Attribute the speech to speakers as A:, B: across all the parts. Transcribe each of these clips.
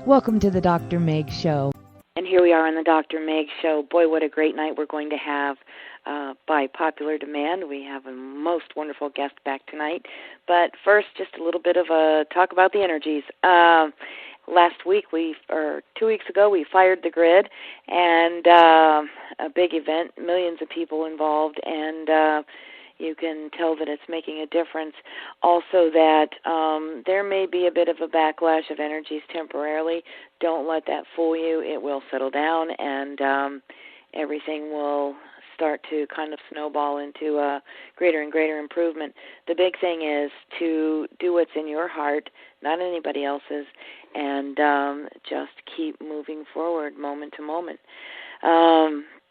A: Welcome to the Dr. Meg Show.
B: And here we are on the Dr. Meg Show. Boy, what a great night we're going to have. By popular demand, we have a most wonderful guest back tonight. But first, just a little bit of a talk about the energies. Last week, 2 weeks ago, we fired the grid, and a big event, millions of people involved, and you can tell that it's making a difference. Also that there may be a bit of a backlash of energies temporarily. Don't let that fool you. It will settle down, and everything will start to kind of snowball into a greater and greater improvement. The big thing is to do what's in your heart, not anybody else's, and just keep moving forward moment to moment.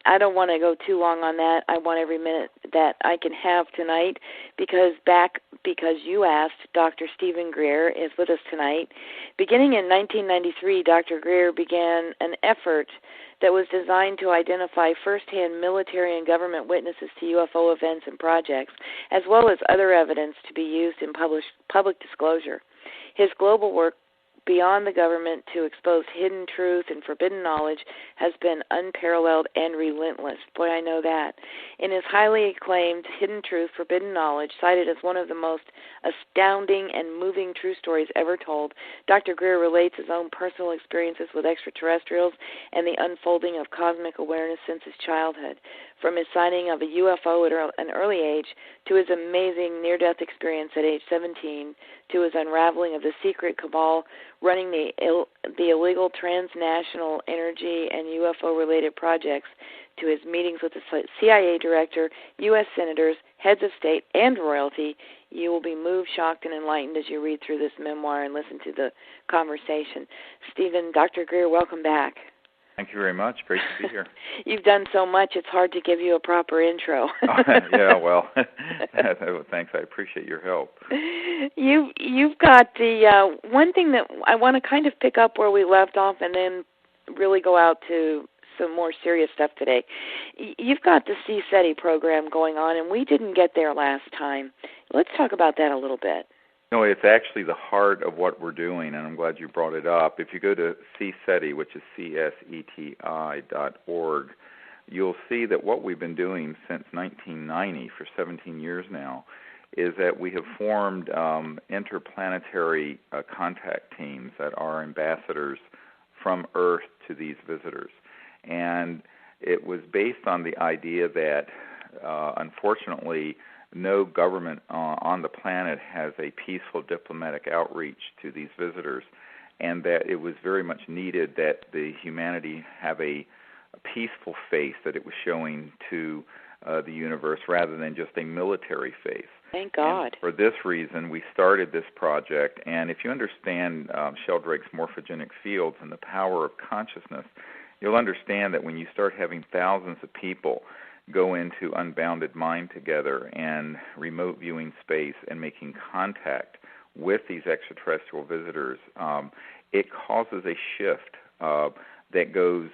B: I don't want to go too long on that. I want every minute that I can have tonight because you asked, Dr. Stephen Greer is with us tonight. Beginning in 1993, Dr. Greer began an effort that was designed to identify firsthand military and government witnesses to UFO events and projects, as well as other evidence to be used in public disclosure. His global work beyond the government to expose hidden truth and forbidden knowledge has been unparalleled and relentless. Boy, I know that. In his highly acclaimed Hidden Truth, Forbidden Knowledge, cited as one of the most astounding and moving true stories ever told, Dr. Greer relates his own personal experiences with extraterrestrials and the unfolding of cosmic awareness since his childhood. From his signing of a UFO at an early age to his amazing near-death experience at age 17 to his unraveling of the secret cabal running the illegal transnational energy and UFO-related projects to his meetings with the CIA Director, U.S. Senators, heads of state, and royalty, you will be moved, shocked, and enlightened as you read through this memoir and listen to the conversation. Stephen, Dr. Greer, welcome back.
C: Thank you very much. Great to be here.
B: You've done so much, it's hard to give you a proper intro.
C: Yeah, well, thanks. I appreciate your help.
B: You've got the one thing that I want to kind of pick up where we left off and then really go out to some more serious stuff today. You've got the SETI program going on, and we didn't get there last time. Let's talk about that a little bit.
C: No, it's actually the heart of what we're doing, and I'm glad you brought it up. If you go to SETI, which is CSETI.org, you'll see that what we've been doing since 1990, for 17 years now, is that we have formed interplanetary contact teams that are ambassadors from Earth to these visitors. And it was based on the idea that, unfortunately, no government on the planet has a peaceful diplomatic outreach to these visitors, and that it was very much needed that the humanity have a peaceful face that it was showing to the universe rather than just a military face.
B: Thank God.
C: And for this reason, we started this project, and if you understand Sheldrake's morphogenic fields and the power of consciousness, you'll understand that when you start having thousands of people go into unbounded mind together and remote viewing space and making contact with these extraterrestrial visitors, it causes a shift that goes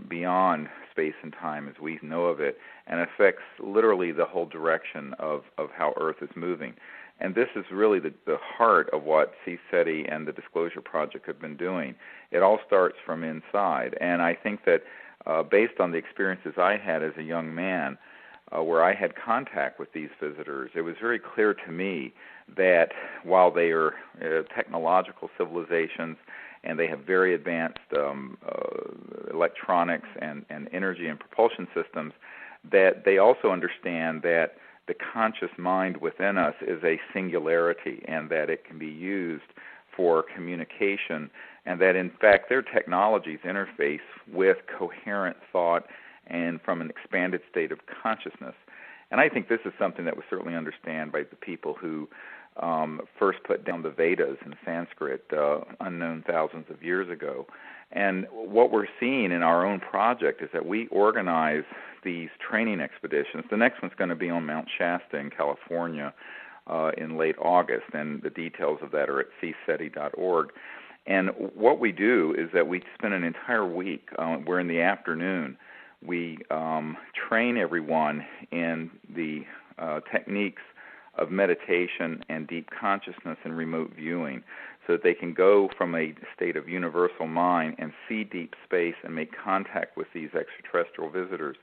C: beyond space and time as we know of it and affects literally the whole direction of how Earth is moving. And this is really the heart of what SETI and the Disclosure Project have been doing. It all starts from inside, and I think that based on the experiences I had as a young man where I had contact with these visitors, it was very clear to me that while they are technological civilizations and they have very advanced electronics and energy and propulsion systems, that they also understand that the conscious mind within us is a singularity and that it can be used for communication, and that in fact their technologies interface with coherent thought and from an expanded state of consciousness. And I think this is something that was certainly understood by the people who first put down the Vedas in Sanskrit unknown thousands of years ago. And what we're seeing in our own project is that we organize these training expeditions. The next one's going to be on Mount Shasta in California in late August, and the details of that are at cseti.org. And what we do is that we spend an entire week, where in the afternoon we train everyone in the techniques of meditation and deep consciousness and remote viewing. so that they can go from a state of universal mind and see deep space and make contact with these extraterrestrial visitors.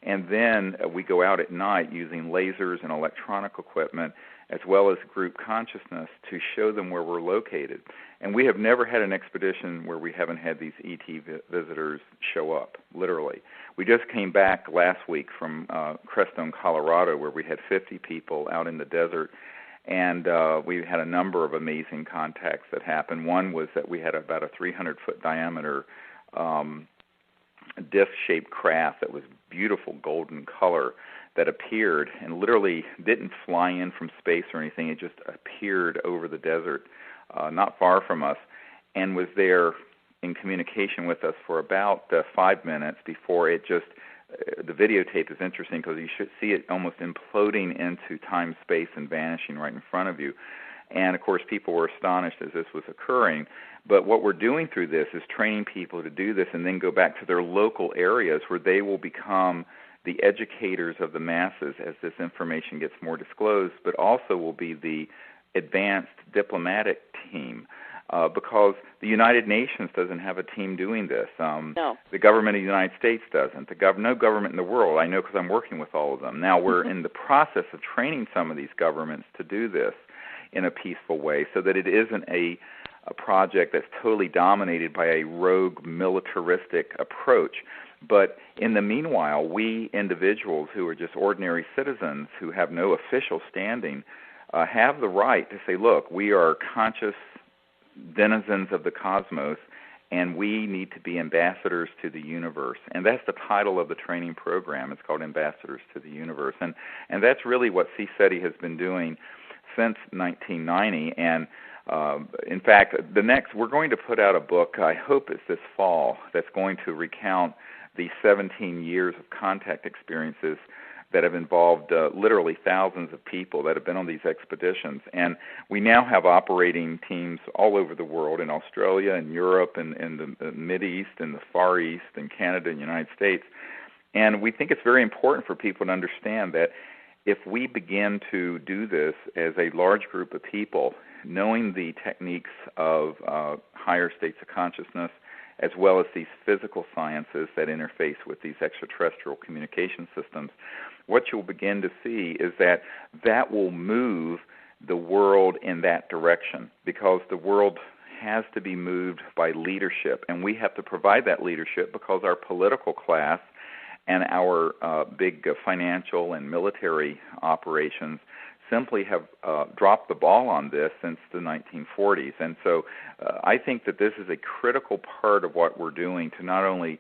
C: And then we go out at night using lasers and electronic equipment as well as group consciousness to show them where we're located. And we have never had an expedition where we haven't had these ET visitors show up, literally. We just came back last week from Crestone, Colorado, where we had 50 people out in the desert, and we had a number of amazing contacts that happened. One was that we had about a 300-foot diameter disc-shaped craft that was beautiful golden color that appeared and literally didn't fly in from space or anything. It just appeared over the desert not far from us and was there in communication with us for about 5 minutes before it just, the videotape is interesting because you should see it almost imploding into time, space, and vanishing right in front of you. And, of course, people were astonished as this was occurring. But what we're doing through this is training people to do this and then go back to their local areas where they will become the educators of the masses as this information gets more disclosed, but also will be the advanced diplomatic team because the United Nations doesn't have a team doing this.
B: No.
C: The government of the United States doesn't. No government in the world. I know because I'm working with all of them. Now we're in the process of training some of these governments to do this in a peaceful way so that it isn't a project that's totally dominated by a rogue militaristic approach. But in the meanwhile, we individuals who are just ordinary citizens who have no official standing have the right to say, look, we are conscious denizens of the cosmos, and we need to be ambassadors to the universe. And that's the title of the training program. It's called Ambassadors to the Universe. And that's really what SETI has been doing since 1990. And in fact, we're going to put out a book, I hope it's this fall, that's going to recount the 17 years of contact experiences that have involved literally thousands of people that have been on these expeditions. And we now have operating teams all over the world, in Australia and Europe and in the Mideast and the Far East and Canada and the United States. And we think it's very important for people to understand that if we begin to do this as a large group of people, knowing the techniques of higher states of consciousness, as well as these physical sciences that interface with these extraterrestrial communication systems, what you'll begin to see is that will move the world in that direction, because the world has to be moved by leadership, and we have to provide that leadership because our political class and our big financial and military operations simply have dropped the ball on this since the 1940s. And so I think that this is a critical part of what we're doing to not only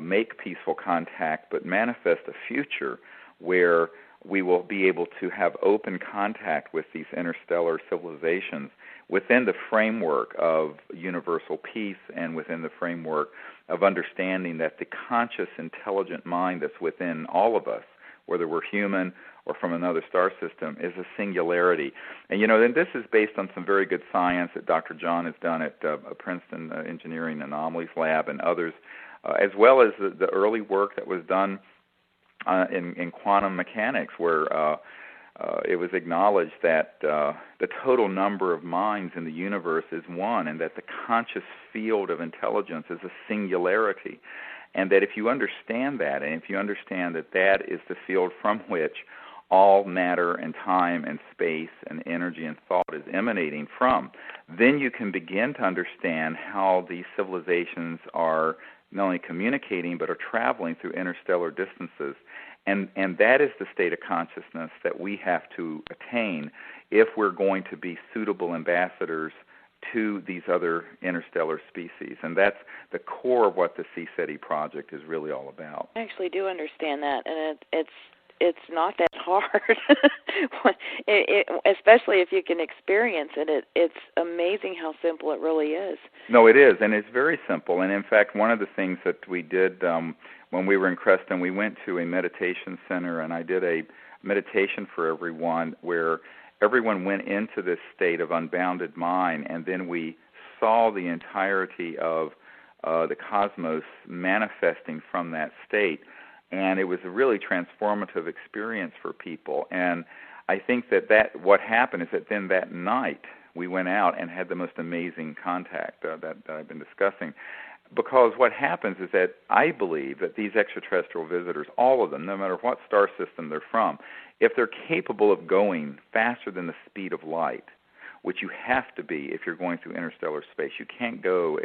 C: make peaceful contact, but manifest a future where we will be able to have open contact with these interstellar civilizations within the framework of universal peace and within the framework of understanding that the conscious, intelligent mind that's within all of us, whether we're human or from another star system, is a singularity. And, then this is based on some very good science that Dr. John has done at Princeton Engineering Anomalies Lab and others, as well as the early work that was done in quantum mechanics, where it was acknowledged that the total number of minds in the universe is one, and that the conscious field of intelligence is a singularity. And that if you understand that, and if you understand that that is the field from which all matter and time and space and energy and thought is emanating from, then you can begin to understand how these civilizations are not only communicating but are traveling through interstellar distances. And that is the state of consciousness that we have to attain if we're going to be suitable ambassadors to these other interstellar species. And that's the core of what the SETI project is really all about.
B: I actually do understand that, and it's not that hard, especially if you can experience it. It's amazing how simple it really is.
C: No, it is, and it's very simple. And in fact, one of the things that we did when we were in Creston, we went to a meditation center, and I did a meditation for everyone where everyone went into this state of unbounded mind, and then we saw the entirety of the cosmos manifesting from that state. And it was a really transformative experience for people. And I think that what happened is that then that night we went out and had the most amazing contact that I've been discussing. Because what happens is that I believe that these extraterrestrial visitors, all of them, no matter what star system they're from, if they're capable of going faster than the speed of light, which you have to be if you're going through interstellar space. You can't go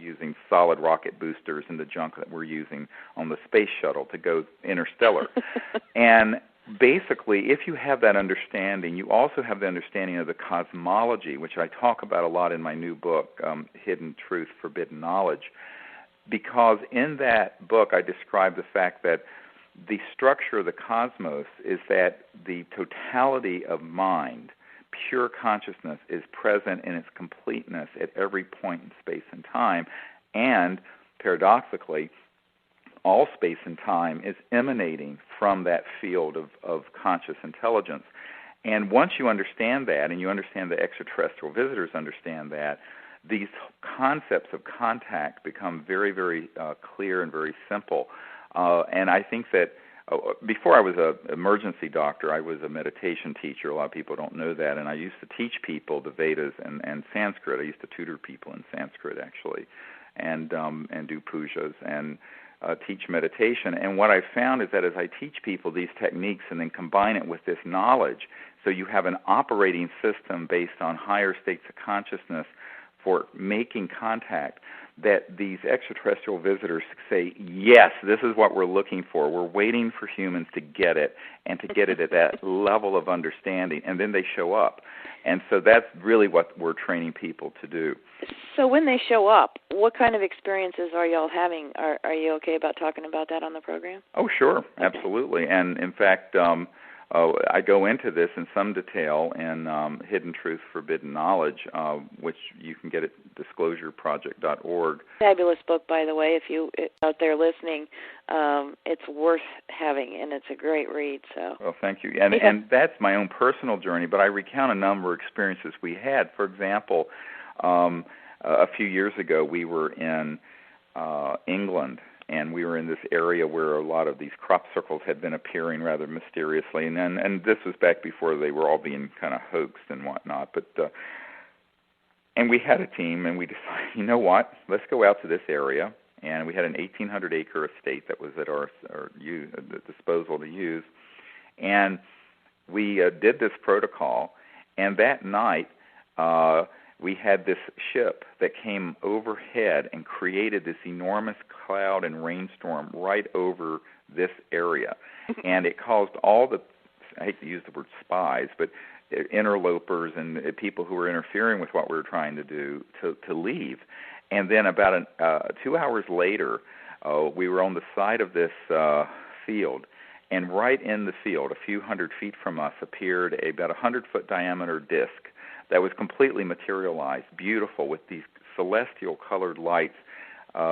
C: using solid rocket boosters and the junk that we're using on the space shuttle to go interstellar. And basically, if you have that understanding, you also have the understanding of the cosmology, which I talk about a lot in my new book, Hidden Truth, Forbidden Knowledge, because in that book I describe the fact that the structure of the cosmos is that the totality of mind, pure consciousness, is present in its completeness at every point in space and time, and paradoxically, all space and time is emanating from that field of conscious intelligence. And once you understand that, and you understand the extraterrestrial visitors understand that, these concepts of contact become very, very clear and very simple. And I think that before I was an emergency doctor, I was a meditation teacher. A lot of people don't know that. And I used to teach people the Vedas and Sanskrit. I used to tutor people in Sanskrit, actually, and do pujas and teach meditation. And what I found is that as I teach people these techniques and then combine it with this knowledge, so you have an operating system based on higher states of consciousness for making contact, that these extraterrestrial visitors say, yes, this is what we're looking for. We're waiting for humans to get it, and to get it at that level of understanding, and then they show up. And so that's really what we're training people to do.
B: So when they show up, what kind of experiences are y'all having? Are you okay about talking about that on the program?
C: Oh, sure, absolutely. And in fact, I go into this in some detail in Hidden Truth, Forbidden Knowledge, which you can get at disclosureproject.org.
B: Fabulous book, by the way. If you out there listening, it's worth having, and it's a great read. So. Well,
C: thank you. And that's my own personal journey, but I recount a number of experiences we had. For example, a few years ago, we were in England, and we were in this area where a lot of these crop circles had been appearing rather mysteriously, and this was back before they were all being kind of hoaxed and whatnot. But and we had a team, and we decided, you know what, let's go out to this area, and we had an 1,800-acre estate that was at our disposal to use, and we did this protocol, and that night we had this ship that came overhead and created this enormous cloud and rainstorm right over this area. And it caused all the, I hate to use the word spies, but interlopers and people who were interfering with what we were trying to do to leave. And then about 2 hours later, we were on the side of this field, and right in the field, a few hundred feet from us, appeared about 100-foot diameter disc that was completely materialized, beautiful, with these celestial colored lights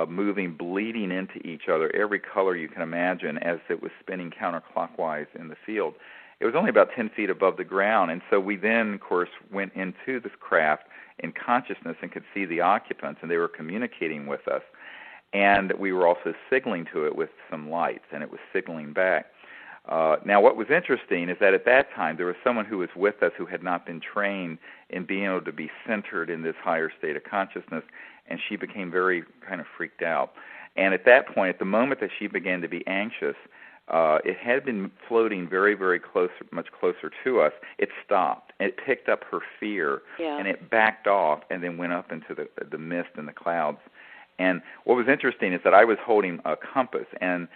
C: moving, bleeding into each other, every color you can imagine, as it was spinning counterclockwise in the field. It was only about 10 feet above the ground, and so we then, of course, went into this craft in consciousness and could see the occupants, and they were communicating with us. And we were also signaling to it with some lights, and it was signaling back. Now, what was interesting is that at that time, there was someone who was with us who had not been trained in being able to be centered in this higher state of consciousness, and she became very kind of freaked out. And at that point, at the moment that she began to be anxious, it had been floating very, very close, much closer to us. It stopped. It picked up her fear, and it backed off and then went up into the mist and the clouds. And what was interesting is that I was holding a compass, and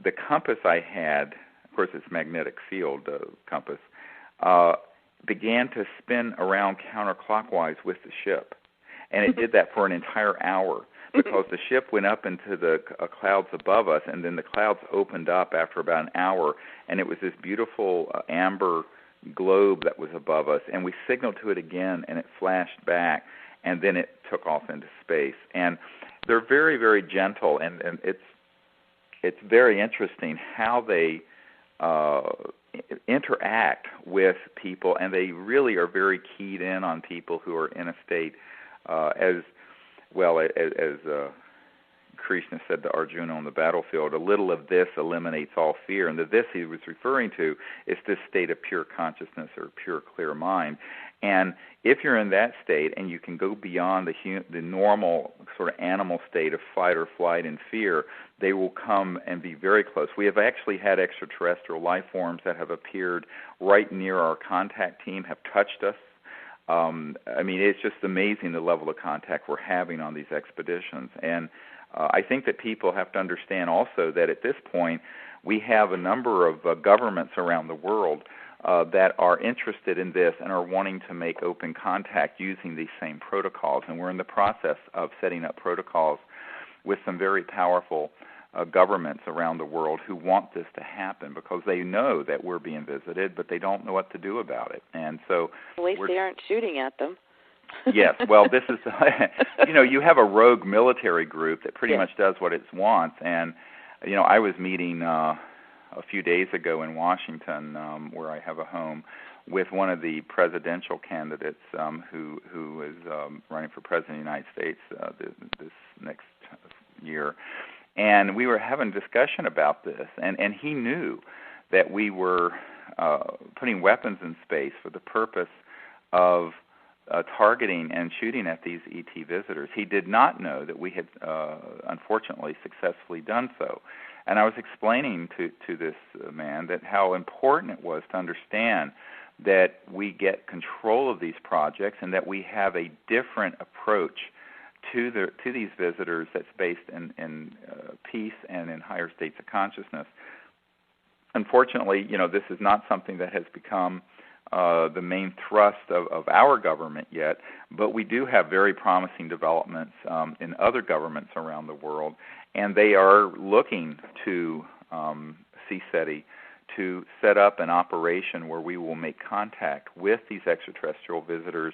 C: the compass I had, of course it's magnetic field compass, began to spin around counterclockwise with the ship. And it did that for an entire hour, because the ship went up into the clouds above us, and then the clouds opened up after about an hour, and it was this beautiful amber globe that was above us, and we signaled to it again, and it flashed back, and then it took off into space. And they're very, very gentle, and it's very interesting how they interact with people, and they really are very keyed in on people who are in a state as well as Krishna said to Arjuna on the battlefield, a little of this eliminates all fear. And the this he was referring to is this state of pure consciousness or pure clear mind. And if you're in that state and you can go beyond the normal sort of animal state of fight or flight and fear, they will come and be very close. We have actually had extraterrestrial life forms that have appeared right near our contact team, have touched us. I mean, it's just amazing the level of contact we're having on these expeditions. And I think that people have to understand also that at this point we have a number of governments around the world that are interested in this and are wanting to make open contact using these same protocols. And we're in the process of setting up protocols with some very powerful governments around the world who want this to happen because they know that we're being visited, but they don't know what to do about it. And so
B: at least they aren't shooting at them.
C: Yes, well, this is, you have a rogue military group that pretty much does what it wants. And, I was meeting a few days ago in Washington, where I have a home, with one of the presidential candidates who is running for president of the United States this next year. And we were having a discussion about this, and he knew that we were putting weapons in space for the purpose of targeting and shooting at these ET visitors. He did not know that we had, unfortunately, successfully done so. And I was explaining to this man that how important it was to understand that we get control of these projects and that we have a different approach to these visitors that's based in peace and in higher states of consciousness. Unfortunately, this is not something that has become the main thrust of our government yet, but we do have very promising developments in other governments around the world, and they are looking to SETI to set up an operation where we will make contact with these extraterrestrial visitors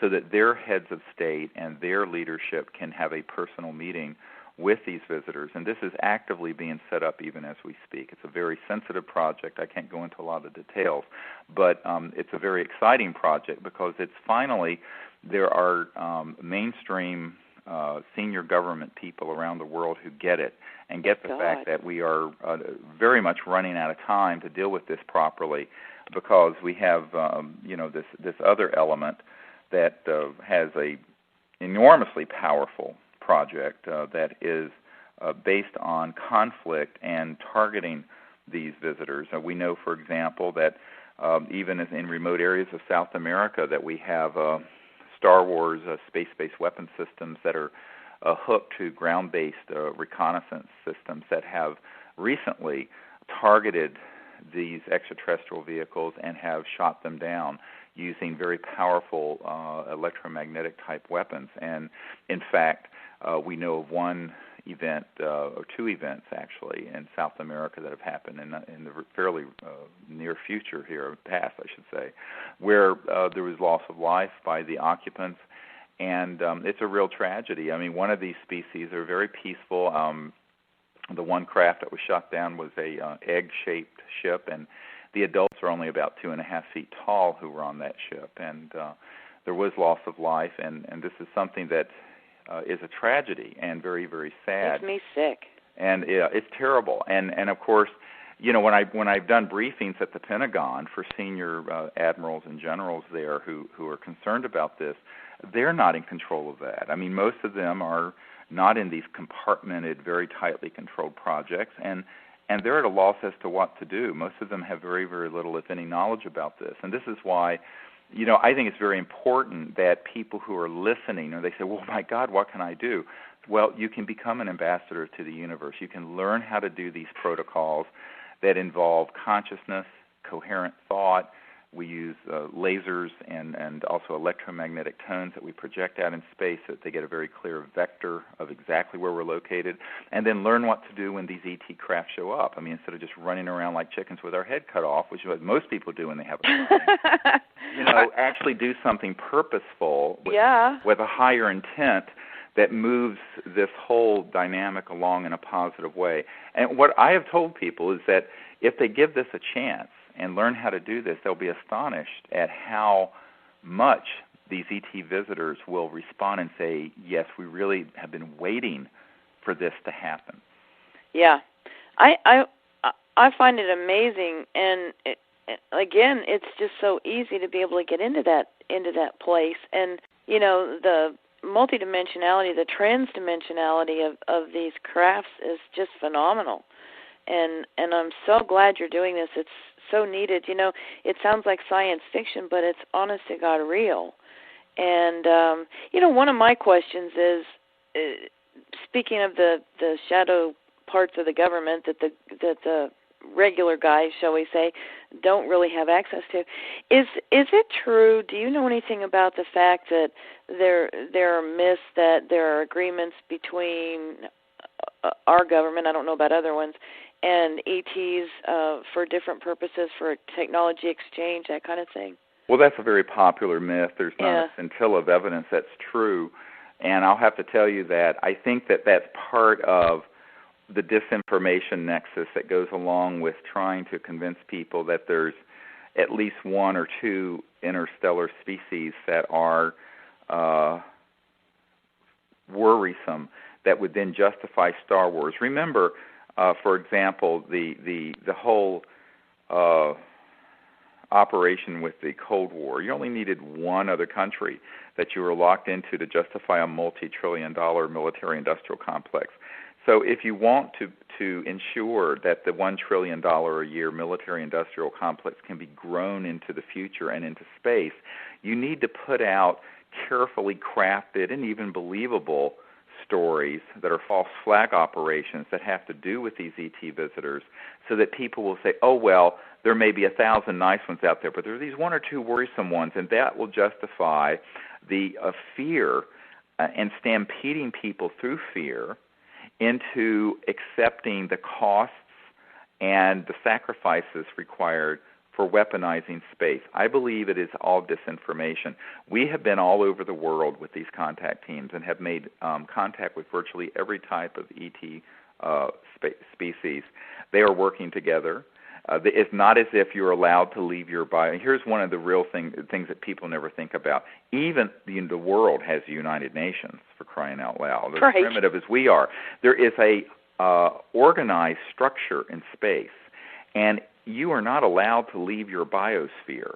C: so that their heads of state and their leadership can have a personal meeting with these visitors. And this is actively being set up even as we speak. It's a very sensitive project. I can't go into a lot of details, but it's a very exciting project because it's finally, there are mainstream senior government people around the world who get it and get the fact that we are very much running out of time to deal with this properly because we have, this other element that has a enormously powerful project that is based on conflict and targeting these visitors. We know, for example, that even in remote areas of South America that we have Star Wars space-based weapon systems that are hooked to ground-based reconnaissance systems that have recently targeted these extraterrestrial vehicles and have shot them down using very powerful electromagnetic type weapons. And in fact, we know of one event, or two events actually, in South America that have happened in the fairly near future here, past I should say, where there was loss of life by the occupants, and it's a real tragedy. I mean, one of these species are very peaceful. The one craft that was shot down was a egg-shaped ship, and the adults are only about 2.5 feet tall who were on that ship, and there was loss of life, and this is something that is a tragedy and very, very sad.
B: Makes me sick.
C: And it's terrible. And of course, when I've done briefings at the Pentagon for senior admirals and generals there who are concerned about this, they're not in control of that. I mean, most of them are not in these compartmented, very tightly controlled projects, and they're at a loss as to what to do. Most of them have very, very little, if any, knowledge about this. And this is why, I think it's very important that people who are listening, or they say, well, my God, what can I do? Well, you can become an ambassador to the universe. You can learn how to do these protocols that involve consciousness, coherent thought. We use lasers and also electromagnetic tones that we project out in space so that they get a very clear vector of exactly where we're located, and then learn what to do when these ET craft show up. I mean, instead of just running around like chickens with our head cut off, which is what most people do when they have a sign, actually do something purposeful with a higher intent that moves this whole dynamic along in a positive way. And what I have told people is that if they give this a chance and learn how to do this, they'll be astonished at how much these ET visitors will respond and say, yes, we really have been waiting for this to happen.
B: Yeah, I find it amazing, and again, it's just so easy to be able to get into that place, and the multidimensionality, the transdimensionality of these crafts is just phenomenal, and I'm so glad you're doing this. It's so needed. It sounds like science fiction, but it's honest to God real. And one of my questions is, speaking of the shadow parts of the government that the regular guys, shall we say, don't really have access to, is it true? Do you know anything about the fact that there are myths, that there are agreements between our government, I don't know about other ones, and ETs for different purposes, for technology exchange, that kind of thing?
C: Well, that's a very popular myth. There's not a scintilla of evidence that's true. And I'll have to tell you that I think that that's part of the disinformation nexus that goes along with trying to convince people that there's at least one or two interstellar species that are worrisome, that would then justify Star Wars. Remember, for example, the whole operation with the Cold War. You only needed one other country that you were locked into to justify a multi-trillion-dollar military-industrial complex. So if you want to ensure that the $1 trillion a year military-industrial complex can be grown into the future and into space, you need to put out carefully crafted and even believable stories that are false flag operations that have to do with these ET visitors, so that people will say, oh, well, there may be 1,000 nice ones out there, but there are these one or two worrisome ones, and that will justify the fear and stampeding people through fear into accepting the costs and the sacrifices required for weaponizing space. I believe it is all disinformation. We have been all over the world with these contact teams and have made contact with virtually every type of ET species. They are working together. It's not as if you're allowed to leave your bio. Here's one of the real things that people never think about. Even the world has the United Nations, for crying out loud. As primitive as we are, there is a organized structure in space, and you are not allowed to leave your biosphere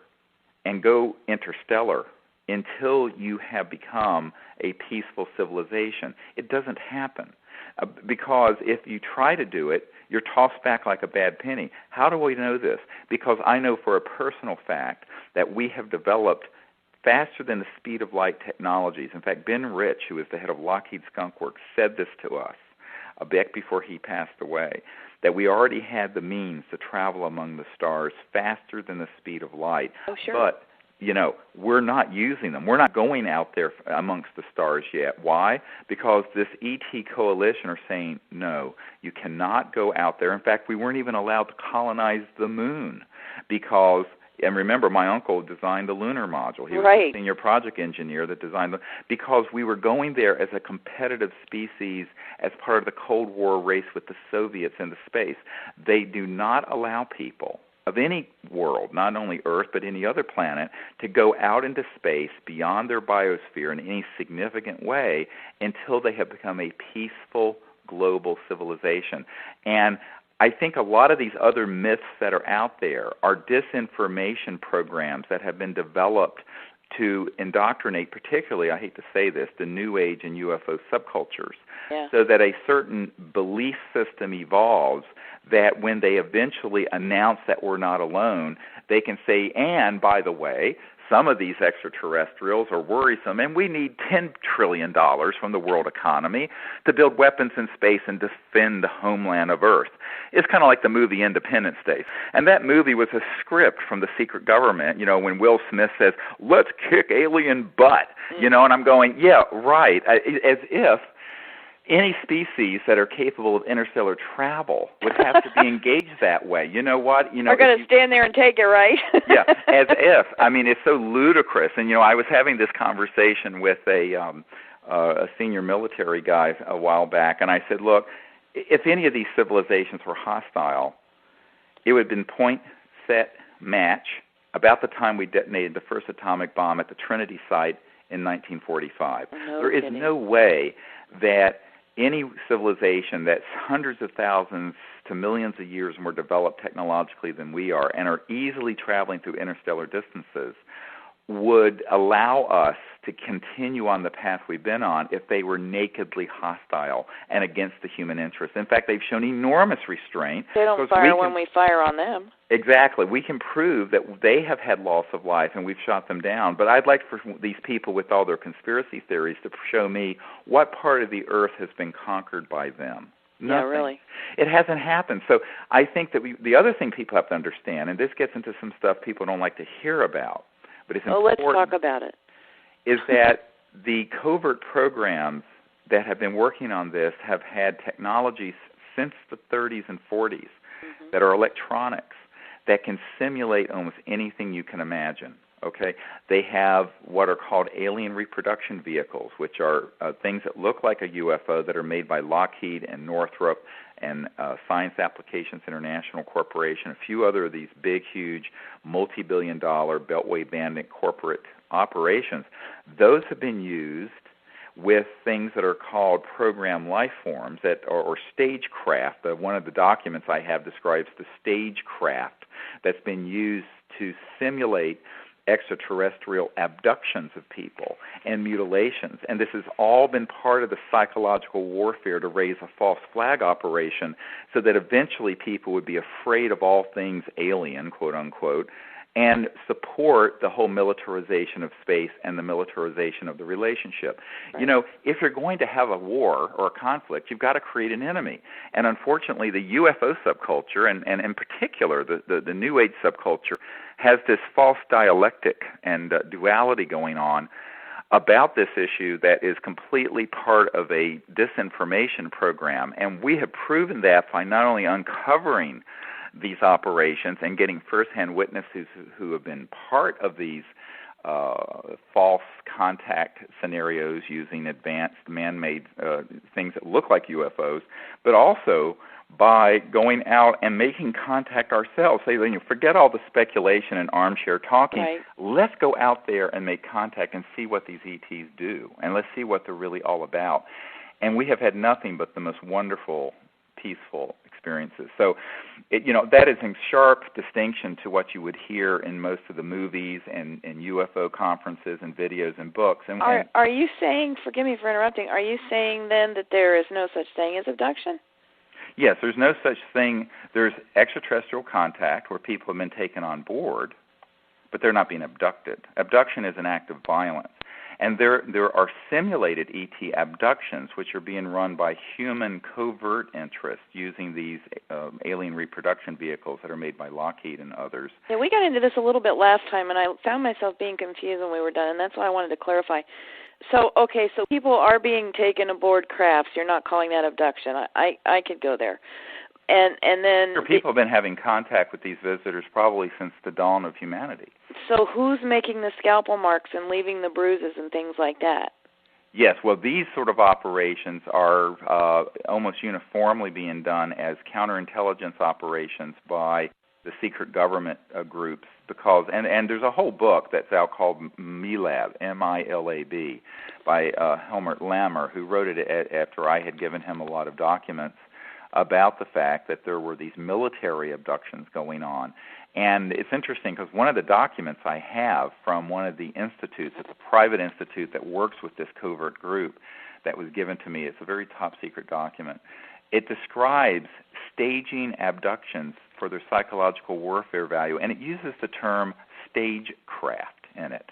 C: and go interstellar until you have become a peaceful civilization. It doesn't happen. Because if you try to do it, you're tossed back like a bad penny. How do we know this? Because I know for a personal fact that we have developed faster than the speed of light technologies. In fact, Ben Rich, who is the head of Lockheed Skunk Works, said this to us back before he passed away, that we already had the means to travel among the stars faster than the speed of light.
B: Oh, sure.
C: But we're not using them. We're not going out there amongst the stars yet. Why? Because this ET coalition are saying, no, you cannot go out there. In fact, we weren't even allowed to colonize the moon because, and remember, my uncle designed the lunar module. He was the senior project engineer that designed because we were going there as a competitive species as part of the Cold War race with the Soviets into space. They do not allow people of any world, not only Earth but any other planet, to go out into space beyond their biosphere in any significant way until they have become a peaceful global civilization. And I think a lot of these other myths that are out there are disinformation programs that have been developed to indoctrinate, particularly, I hate to say this, the New Age and UFO subcultures, so that a certain belief system evolves that when they eventually announce that we're not alone, they can say, and by the way, some of these extraterrestrials are worrisome, and we need $10 trillion from the world economy to build weapons in space and defend the homeland of Earth. It's kind of like the movie Independence Day. And that movie was a script from the secret government, when Will Smith says, let's kick alien butt, and I'm going, yeah, right, as if any species that are capable of interstellar travel would have to be engaged that way. You know what?
B: We're going to stand there and take it, right?
C: Yeah, as if. I mean, it's so ludicrous. And, I was having this conversation with a senior military guy a while back, and I said, look, if any of these civilizations were hostile, it would have been point, set, match about the time we detonated the first atomic bomb at the Trinity site in 1945.
B: No
C: there is
B: kidding.
C: No way that any civilization that's hundreds of thousands to millions of years more developed technologically than we are and are easily traveling through interstellar distances would allow us to continue on the path we've been on if they were nakedly hostile and against the human interest. In fact, they've shown enormous restraint.
B: They don't fire when we fire on them.
C: Exactly. We can prove that they have had loss of life and we've shot them down. But I'd like for these people with all their conspiracy theories to show me what part of the earth has been conquered by them. Nothing.
B: Yeah, really.
C: It hasn't happened. So I think that the other thing people have to understand, and this gets into some stuff people don't like to hear about, but it's important.
B: Let's talk about it.
C: Is that the covert programs that have been working on this have had technologies since the 30s and 40s that are electronics that can simulate almost anything you can imagine. Okay, they have what are called alien reproduction vehicles, which are things that look like a UFO that are made by Lockheed and Northrop and Science Applications International Corporation, a few other of these big, huge, multi-billion-dollar Beltway Bandit corporate operations. Those have been used with things that are called program life forms or stagecraft. One of the documents I have describes the stagecraft that's been used to simulate extraterrestrial abductions of people and mutilations. And this has all been part of the psychological warfare to raise a false flag operation so that eventually people would be afraid of all things alien, quote unquote, and support the whole militarization of space and the militarization of the relationship. Right. You know, if you're going to have a war or a conflict, you've got to create an enemy. And unfortunately, the UFO subculture, and in particular the New Age subculture, has this false dialectic and duality going on about this issue that is completely part of a disinformation program. And we have proven that by not only uncovering these operations and getting firsthand witnesses who have been part of these false contact scenarios using advanced man-made things that look like UFOs, but also by going out and making contact ourselves. Say, forget all the speculation and armchair talking.
B: Right.
C: Let's go out there and make contact and see what these ETs do, and let's see what they're really all about. And we have had nothing but the most wonderful, peaceful experiences. So, that is in sharp distinction to what you would hear in most of the movies and UFO conferences and videos and books. And
B: are you saying, forgive me for interrupting, are you saying then that there is no such thing as abduction?
C: Yes, there's no such thing. There's extraterrestrial contact where people have been taken on board, but they're not being abducted. Abduction is an act of violence. And there are simulated ET abductions, which are being run by human covert interests using these alien reproduction vehicles that are made by Lockheed and others.
B: Yeah, we got into this a little bit last time, and I found myself being confused when we were done, and that's why I wanted to clarify. So people are being taken aboard crafts. You're not calling that abduction. I could go there. And then
C: people have been having contact with these visitors probably since the dawn of humanity.
B: So who's making the scalpel marks and leaving the bruises and things like that?
C: Yes, well, these sort of operations are almost uniformly being done as counterintelligence operations by the secret government groups, because and there's a whole book that's out called MILAB, M-I-L-A-B, by Helmut Lammer, who wrote it after I had given him a lot of documents about the fact that there were these military abductions going on. And it's interesting because one of the documents I have from one of the institutes, it's a private institute that works with this covert group that was given to me. It's a very top secret document. It describes staging abductions for their psychological warfare value, and it uses the term stagecraft in it.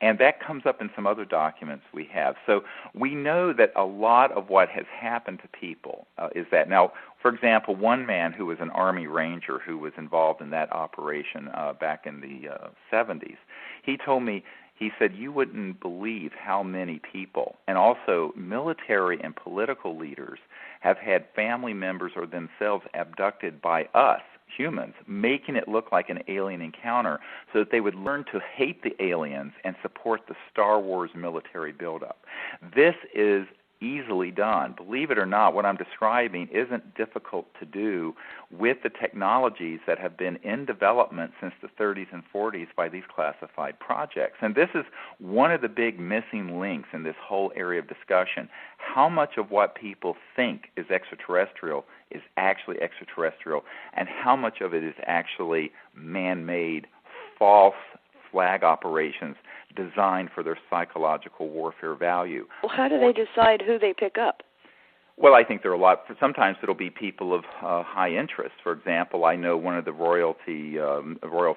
C: And that comes up in some other documents we have. So we know that a lot of what has happened to people is that. Now, for example, one man who was an Army Ranger who was involved in that operation back in the 70s, he told me, he said, you wouldn't believe how many people, and also military and political leaders, have had family members or themselves abducted by us, humans, making it look like an alien encounter so that they would learn to hate the aliens and support the Star Wars military buildup. This is easily done. Believe it or not, what I'm describing isn't difficult to do with the technologies that have been in development since the 30s and 40s by these classified projects. And this is one of the big missing links in this whole area of discussion. How much of what people think is extraterrestrial is actually extraterrestrial, and how much of it is actually man-made, false flag operations designed for their psychological warfare value.
B: Well, how do they decide who they pick up?
C: Well, I think there are a lot. Sometimes it'll be people of high interest. For example, I know one of the royal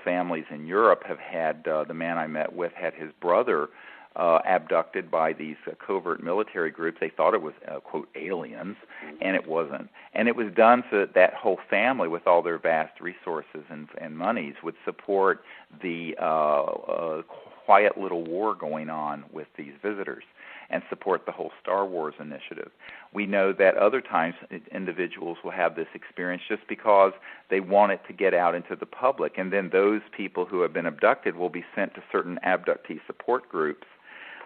C: families in Europe have had, the man I met with had his brother abducted by these covert military groups. They thought it was, quote, aliens, and it wasn't. And it was done so that whole family, with all their vast resources and monies, would support the quiet little war going on with these visitors and support the whole Star Wars initiative. We know that other times individuals will have this experience just because they want it to get out into the public, and then those people who have been abducted will be sent to certain abductee support groups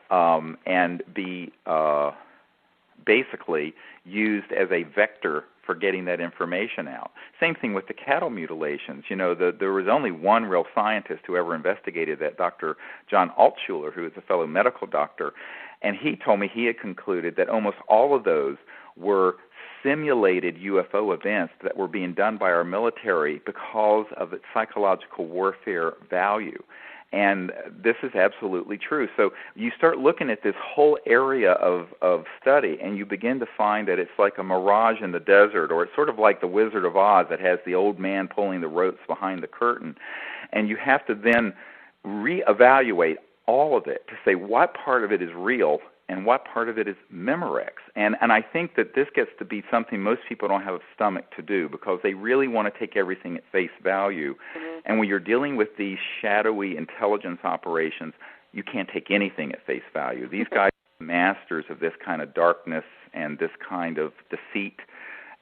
C: and be basically used as a vector for getting that information out. Same thing with the cattle mutilations. You know, there was only one real scientist who ever investigated that, Dr. John Altshuler, who is a fellow medical doctor, and he told me he had concluded that almost all of those were simulated UFO events that were being done by our military because of its psychological warfare value. And this is absolutely true. So you start looking at this whole area of study, and you begin to find that it's like a mirage in the desert, or it's sort of like the Wizard of Oz that has the old man pulling the ropes behind the curtain. And you have to then reevaluate all of it to say what part of it is real and what part of it is Memorex. And I think that this gets to be something most people don't have a stomach to do, because they really want to take everything at face value. Mm-hmm. And when you're dealing with these shadowy intelligence operations, you can't take anything at face value. These guys are masters of this kind of darkness and this kind of deceit,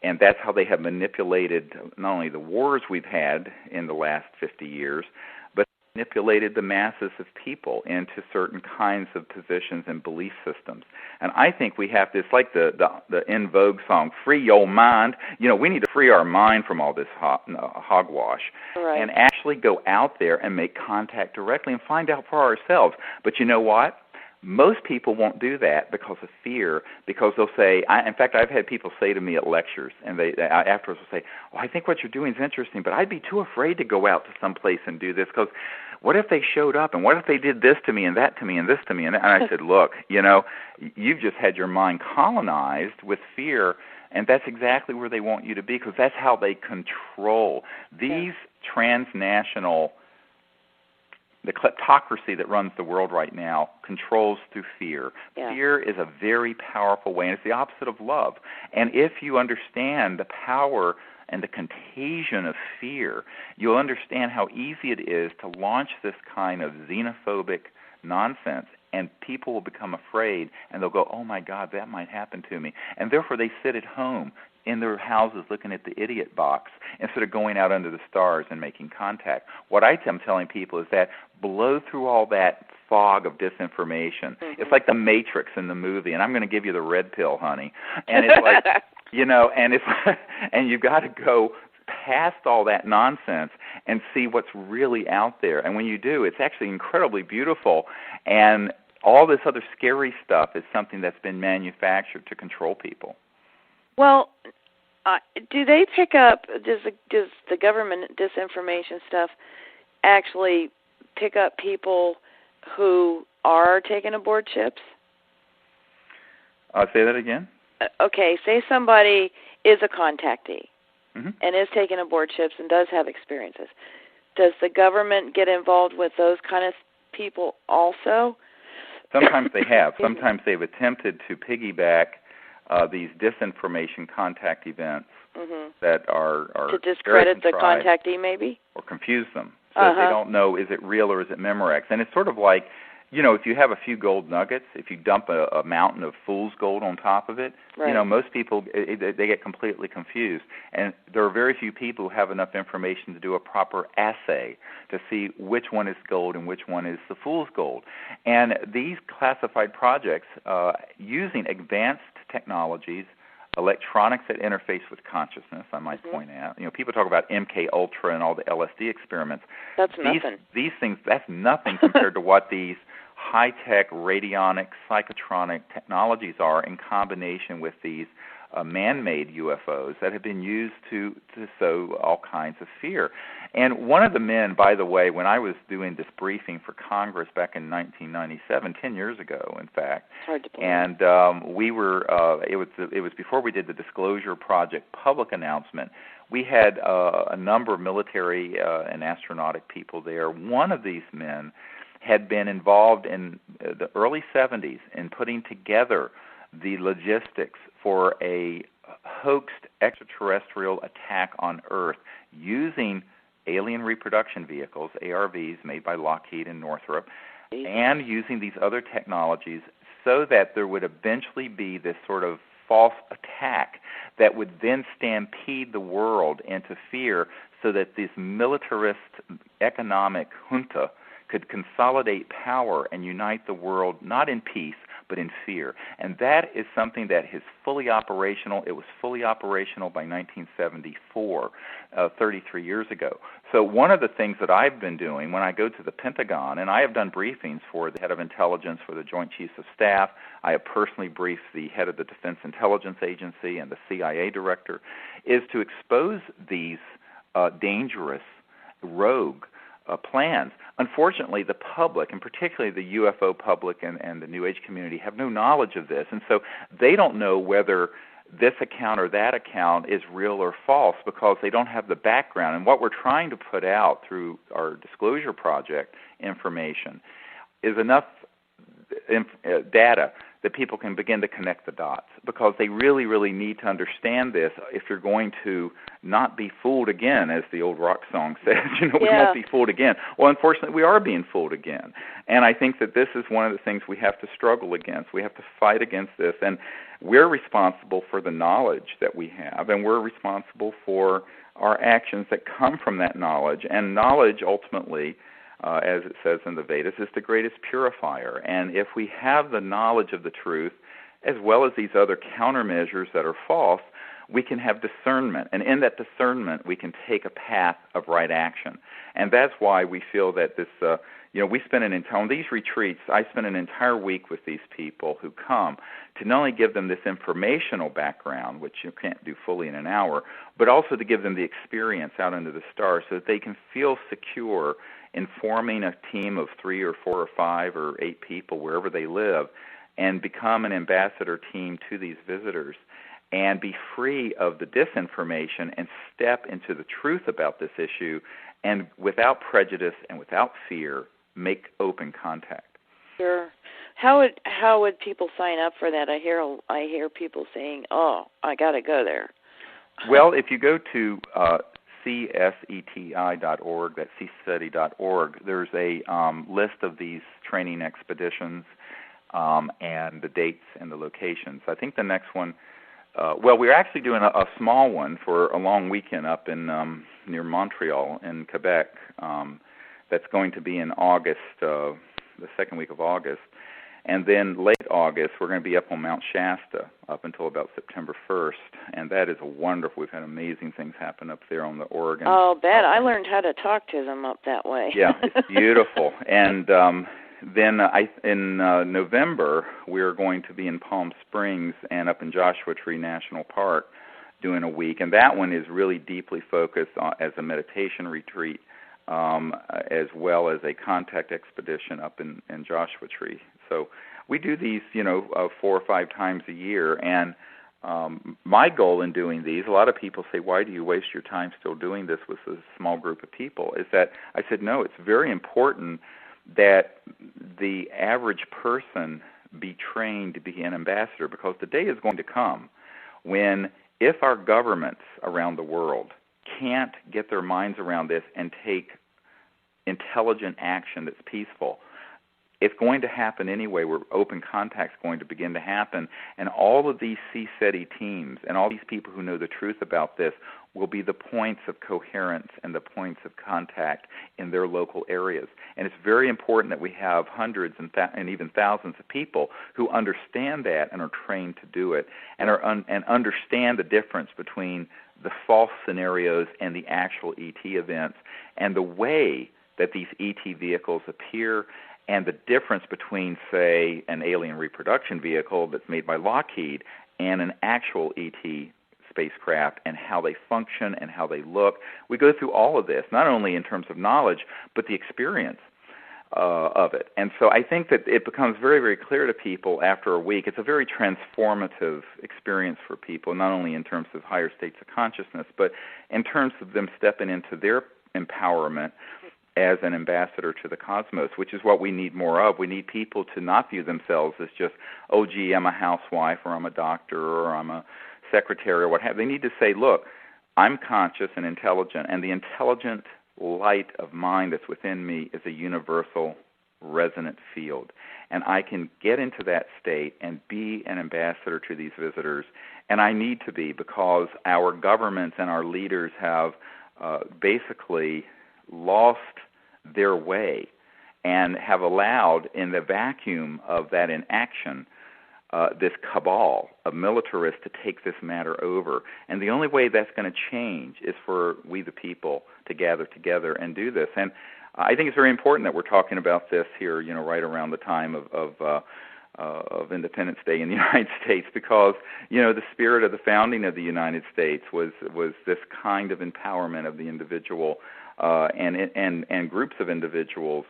C: and that's how they have manipulated not only the wars we've had in the last 50 years, but manipulated the masses of people into certain kinds of positions and belief systems. And I think we have to, it's like the in vogue song, "Free Your Mind." You know, we need to free our mind from all this hogwash, right, and actually go out there and make contact directly and find out for ourselves. But you know what? Most people won't do that because of fear, because they'll say, in fact, I've had people say to me at lectures, and they afterwards will say, "Oh, I think what you're doing is interesting, but I'd be too afraid to go out to some place and do this, because what if they showed up, and what if they did this to me and that to me and this to me?" And I said, look, you know, you've just had your mind colonized with fear, and that's exactly where they want you to be, because that's how they control. These transnational, the kleptocracy that runs the world right now controls through fear. Yeah. Fear is a very powerful way, and it's the opposite of love. And if you understand the power and the contagion of fear, you'll understand how easy it is to launch this kind of xenophobic nonsense, and people will become afraid, and they'll go, "Oh my God, that might happen to me." And therefore they sit at home in their houses looking at the idiot box instead of going out under the stars and making contact. What I'm telling people is that blow through all that fog of disinformation. Mm-hmm. It's like the Matrix in the movie, and I'm going to give you the red pill, honey. And it's like, you know, and it's and you've got to go past all that nonsense and see what's really out there. And when you do, it's actually incredibly beautiful. And all this other scary stuff is something that's been manufactured to control people.
B: Well, do they pick up, does the government disinformation stuff actually pick up people who are taken aboard ships?
C: Say that again?
B: Okay, say somebody is a contactee, mm-hmm, and is taken aboard ships and does have experiences. Does the government get involved with those kind of people also?
C: Sometimes they have. Sometimes they've attempted to piggyback these disinformation contact events, mm-hmm, that are
B: to discredit the contactee, maybe,
C: or confuse them, so that they don't know, is it real or is it Memorex. And it's sort of like, if you have a few gold nuggets, if you dump a mountain of fool's gold on top of it,
B: right.
C: Most people, they get completely confused. And there are very few people who have enough information to do a proper assay to see which one is gold and which one is the fool's gold. And these classified projects, using advanced technologies, electronics that interface with consciousness, I might point out. People talk about MK Ultra and all the LSD experiments.
B: That's nothing.
C: These things, that's nothing compared to what these high-tech radionic, psychotronic technologies are in combination with these man-made UFOs that have been used to sow all kinds of fear. And one of the men, by the way, when I was doing this briefing for Congress back in 1997, 10 years ago, in fact,
B: hard to believe.
C: And we were, it was before we did the Disclosure Project public announcement. We had a number of military and astronautic people there. One of these men had been involved in the early 70s in putting together the logistics for a hoaxed extraterrestrial attack on Earth using alien reproduction vehicles, ARVs, made by Lockheed and Northrop, and using these other technologies so that there would eventually be this sort of false attack that would then stampede the world into fear so that this militarist economic junta could consolidate power and unite the world not in peace but in fear. And that is something that is fully operational. It was fully operational by 1974, 33 years ago. So one of the things that I've been doing when I go to the Pentagon, and I have done briefings for the head of intelligence for the Joint Chiefs of Staff, I have personally briefed the head of the Defense Intelligence Agency and the CIA Director, is to expose these dangerous, rogue plans. Unfortunately, the public, and particularly the UFO public and the New Age community, have no knowledge of this, and so they don't know whether this account or that account is real or false because they don't have the background. And what we're trying to put out through our Disclosure Project information is enough data that people can begin to connect the dots, because they really, really need to understand this if you're going to not be fooled again, as the old rock song says. We won't be fooled again. Well, unfortunately, we are being fooled again. And I think that this is one of the things we have to struggle against. We have to fight against this. And we're responsible for the knowledge that we have, and we're responsible for our actions that come from that knowledge. And knowledge, ultimately, as it says in the Vedas, is the greatest purifier. And if we have the knowledge of the truth, as well as these other countermeasures that are false, we can have discernment. And in that discernment, we can take a path of right action. And that's why we feel that this, we spend on these retreats, I spend an entire week with these people who come to not only give them this informational background, which you can't do fully in an hour, but also to give them the experience out into the stars so that they can feel secure in forming a team of 3 or 4 or 5 or 8 people wherever they live and become an ambassador team to these visitors and be free of the disinformation and step into the truth about this issue and without prejudice and without fear make open contact.
B: Sure. How would people sign up for that? I hear people saying, "Oh, I got to go there."
C: Well, if you go to CSETI.org, that's CSETI.org, there's a list of these training expeditions and the dates and the locations. I think the next one, we're actually doing a small one for a long weekend up in near Montreal in Quebec. That's going to be in August, the second week of August. And then late August, we're going to be up on Mount Shasta up until about September 1st. And that is wonderful. We've had amazing things happen up there on the Oregon.
B: Oh, bet. I learned how to talk to them up that way.
C: Yeah, it's beautiful. And then in November, we're going to be in Palm Springs and up in Joshua Tree National Park doing a week. And that one is really deeply focused on, as a meditation retreat, as well as a contact expedition up in Joshua Tree. So we do these, 4 or 5 times a year. And my goal in doing these, a lot of people say, why do you waste your time still doing this with a small group of people? Is that I said, no, it's very important that the average person be trained to be an ambassador, because the day is going to come when, if our governments around the world can't get their minds around this and take intelligent action that's peaceful, it's going to happen anyway, where open contact's going to begin to happen, and all of these SETI teams and all these people who know the truth about this will be the points of coherence and the points of contact in their local areas. And it's very important that we have hundreds and even thousands of people who understand that and are trained to do it, and and understand the difference between the false scenarios and the actual ET events, and the way that these ET vehicles appear, and the difference between, say, an alien reproduction vehicle that's made by Lockheed and an actual ET spacecraft, and how they function and how they look. We go through all of this, not only in terms of knowledge, but the experience of it. And so I think that it becomes very, very clear to people after a week. It's a very transformative experience for people, not only in terms of higher states of consciousness, but in terms of them stepping into their empowerment as an ambassador to the cosmos, which is what we need more of. We need people to not view themselves as just, oh, gee, I'm a housewife, or I'm a doctor, or I'm a secretary, or what have you. They need to say, look, I'm conscious and intelligent, and the intelligent light of mind that's within me is a universal resonant field. And I can get into that state and be an ambassador to these visitors, and I need to be, because our governments and our leaders have basically lost their way and have allowed, in the vacuum of that inaction, this cabal of militarists to take this matter over. And the only way that's going to change is for we the people to gather together and do this. And I think it's very important that we're talking about this here, right around the time of Independence Day in the United States, because, the spirit of the founding of the United States was this kind of empowerment of the individual and groups of individuals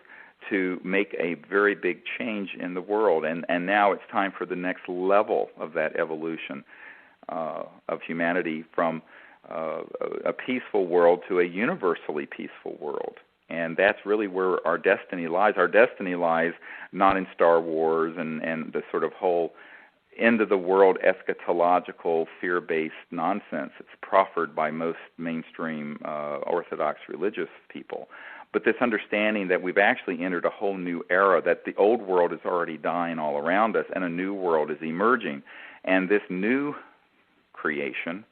C: to make a very big change in the world. And now it's time for the next level of that evolution of humanity from a peaceful world to a universally peaceful world. And that's really where our destiny lies. Our destiny lies not in Star Wars and the sort of whole end-of-the-world eschatological fear-based nonsense that's proffered by most mainstream Orthodox religious people. But this understanding that we've actually entered a whole new era, that the old world is already dying all around us and a new world is emerging. And this new creation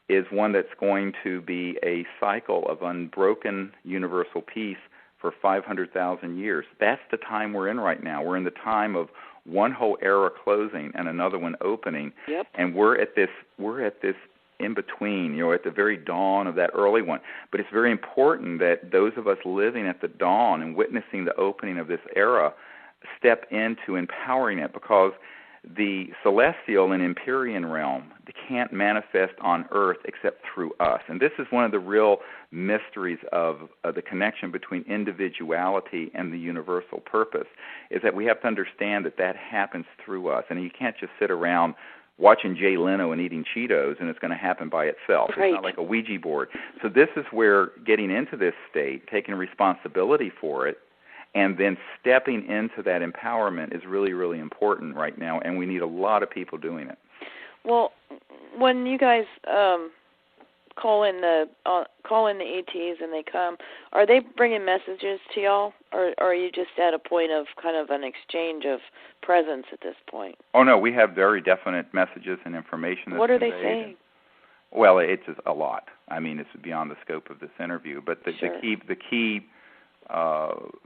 C: is one that's going to be a cycle of unbroken universal peace for 500,000 years. That's the time we're in right now. We're in the time of one whole era closing and another one opening.
B: Yep.
C: And we're at this in between, at the very dawn of that early one. But it's very important that those of us living at the dawn and witnessing the opening of this era step into empowering it, because the celestial and Empyrean realm can't manifest on Earth except through us. And this is one of the real mysteries of the connection between individuality and the universal purpose, is that we have to understand that happens through us. And you can't just sit around watching Jay Leno and eating Cheetos and it's going to happen by itself.
B: Right.
C: It's not like a Ouija board. So this is where getting into this state, taking responsibility for it, and then stepping into that empowerment is really, really important right now, and we need a lot of people doing it.
B: Well, when you guys call in the ETs and they come, are they bringing messages to y'all, or are you just at a point of kind of an exchange of presence at this point?
C: Oh no, we have very definite messages and information. That's
B: what are they
C: conveyed.
B: saying?
C: Well, it's a lot. I mean, it's beyond the scope of this interview. But the key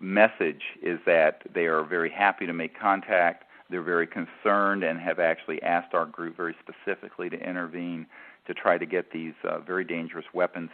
C: message is that they are very happy to make contact. They're very concerned and have actually asked our group very specifically to intervene to try to get these very dangerous weapons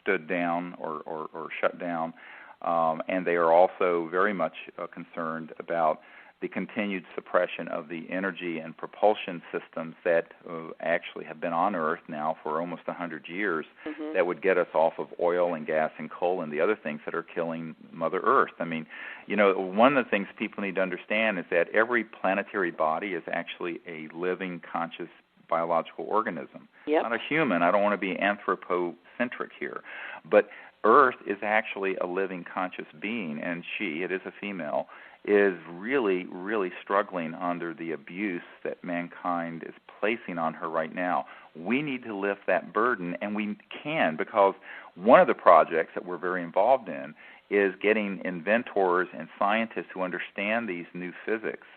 C: stood down or shut down. And they are also very much concerned about the continued suppression of the energy and propulsion systems that actually have been on Earth now for almost 100 years, that would get us off of oil and gas and coal and the other things that are killing Mother Earth. I mean, one of the things people need to understand is that every planetary body is actually a living, conscious, biological organism.
B: Yep.
C: Not a human. I don't want to be anthropocentric here. But Earth is actually a living, conscious being, and it is a female, is really, really struggling under the abuse that mankind is placing on her right now. We need to lift that burden, and we can, because one of the projects that we're very involved in is getting inventors and scientists who understand these new physics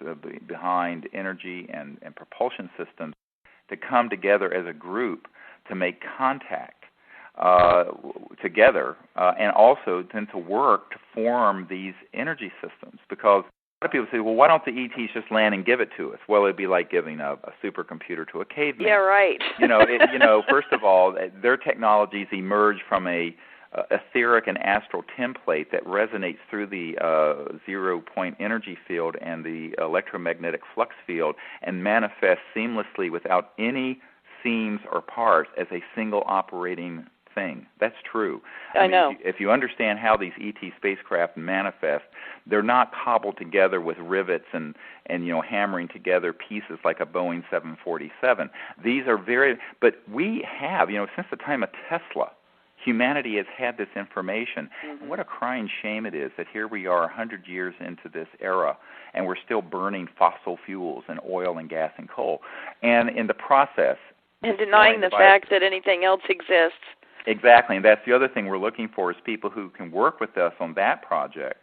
C: behind energy and propulsion systems to come together as a group to make contact together, and also then to work to form these energy systems. Because a lot of people say, well, why don't the ETs just land and give it to us? Well, it'd be like giving a supercomputer to a caveman.
B: Yeah, right.
C: First of all, their technologies emerge from a etheric and astral template that resonates through the zero-point energy field and the electromagnetic flux field and manifests seamlessly without any seams or parts as a single operating thing. That's true.
B: I know.
C: If you understand how these ET spacecraft manifest, they're not cobbled together with rivets and hammering together pieces like a Boeing 747. These are but we have, since the time of Tesla, humanity has had this information.
B: Mm-hmm.
C: And what a crying shame it is that here we are 100 years into this era and we're still burning fossil fuels and oil and gas and coal. And in the process,
B: and denying the fact that anything else exists.
C: Exactly, and that's the other thing we're looking for is people who can work with us on that project,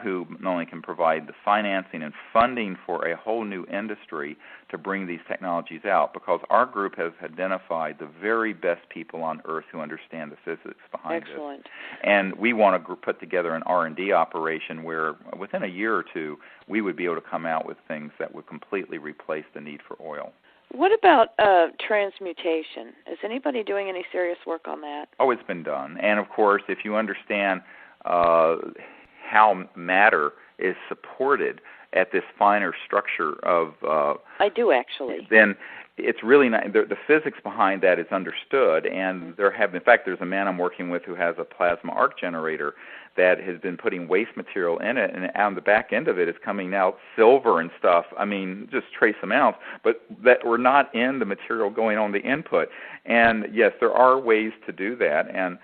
C: who not only can provide the financing and funding for a whole new industry to bring these technologies out, because our group has identified the very best people on Earth who understand the physics behind
B: Excellent.
C: this. And we want to put together an R&D operation where within a year or two we would be able to come out with things that would completely replace the need for oil.
B: What about transmutation? Is anybody doing any serious work on that?
C: Oh, it's been done. And, of course, if you understand how matter is supported at this finer structure of...
B: I do, actually.
C: Then it's really not... The physics behind that is understood, and in fact, there's a man I'm working with who has a plasma arc generator that has been putting waste material in it, and on the back end of it is coming out silver and stuff. I mean, just trace amounts, but that were not in the material going on the input. And yes, there are ways to do that. And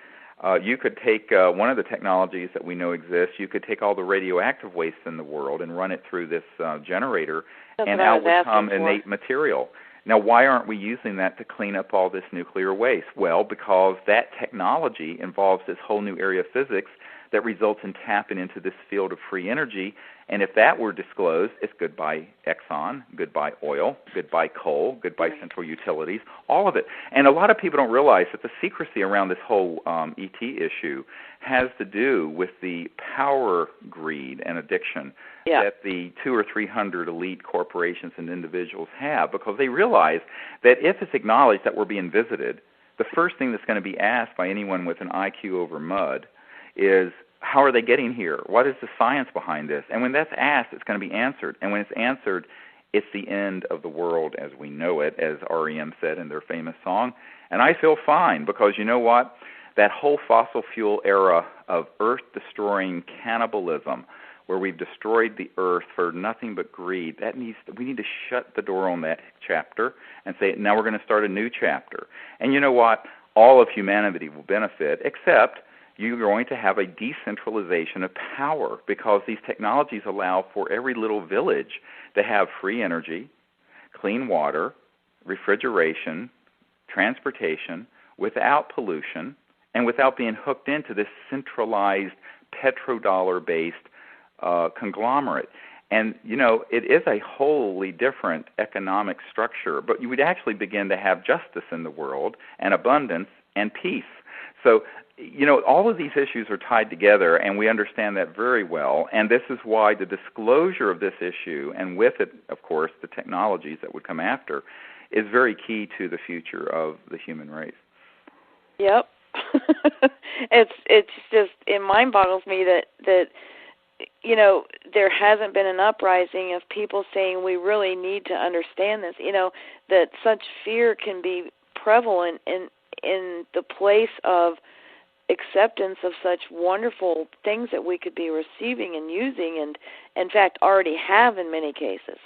C: you could take one of the technologies that we know exists. You could take all the radioactive waste in the world and run it through this generator, and out would come innate material. Now, why aren't we using that to clean up all this nuclear waste? Well, because that technology involves this whole new area of physics that results in tapping into this field of free energy. And if that were disclosed, it's goodbye Exxon, goodbye oil, goodbye coal, goodbye central utilities, all of it. And a lot of people don't realize that the secrecy around this whole ET issue has to do with the power greed and addiction that the 200 or 300 elite corporations and individuals have, because they realize that if it's acknowledged that we're being visited, the first thing that's going to be asked by anyone with an IQ over mud is, how are they getting here? What is the science behind this? And when that's asked, it's going to be answered. And when it's answered, it's the end of the world as we know it, as R.E.M. said in their famous song. And I feel fine, because you know what? That whole fossil fuel era of earth-destroying cannibalism, where we've destroyed the earth for nothing but greed, we need to shut the door on that chapter and say, now we're going to start a new chapter. And you know what? All of humanity will benefit, except you're going to have a decentralization of power, because these technologies allow for every little village to have free energy, clean water, refrigeration, transportation, without pollution, and without being hooked into this centralized petrodollar-based conglomerate. And, it is a wholly different economic structure, but you would actually begin to have justice in the world and abundance and peace. So, all of these issues are tied together, and we understand that very well, and this is why the disclosure of this issue, and with it, of course, the technologies that would come after, is very key to the future of the human race.
B: Yep. It's just, it mind boggles me that there hasn't been an uprising of people saying we really need to understand this, that such fear can be prevalent in the place of acceptance of such wonderful things that we could be receiving and using, and in fact already have in many cases.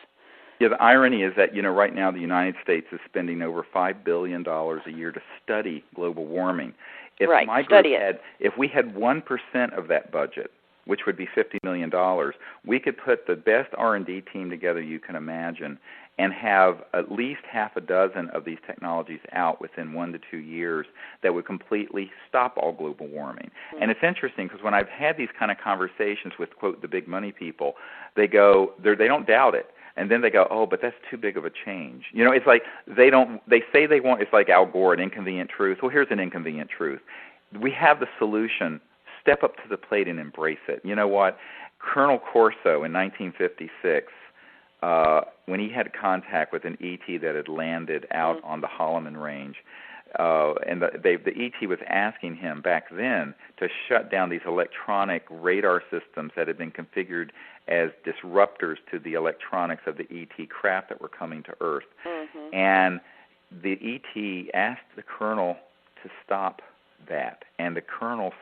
C: Yeah, the irony is that, right now the United States is spending over $5 billion a year to study global warming. If my group if we had 1% of that budget which would be $50 million, we could put the best R&D team together you can imagine and have at least half a dozen of these technologies out within 1 to 2 years that would completely stop all global warming. Mm-hmm. And it's interesting because when I've had these kind of conversations with, quote, the big money people, they don't doubt it. And then they go, oh, but that's too big of a change. You know, it's like they say they want, it's like Al Gore, an inconvenient truth. Well, here's an inconvenient truth. We have the solution. Step up to the plate and embrace it. You know what? Colonel Corso in 1956, when he had contact with an ET that had landed out on the Holloman Range, and the ET was asking him back then to shut down these electronic radar systems that had been configured as disruptors to the electronics of the ET craft that were coming to Earth. Mm-hmm. And the ET asked the colonel to stop that. And the Colonel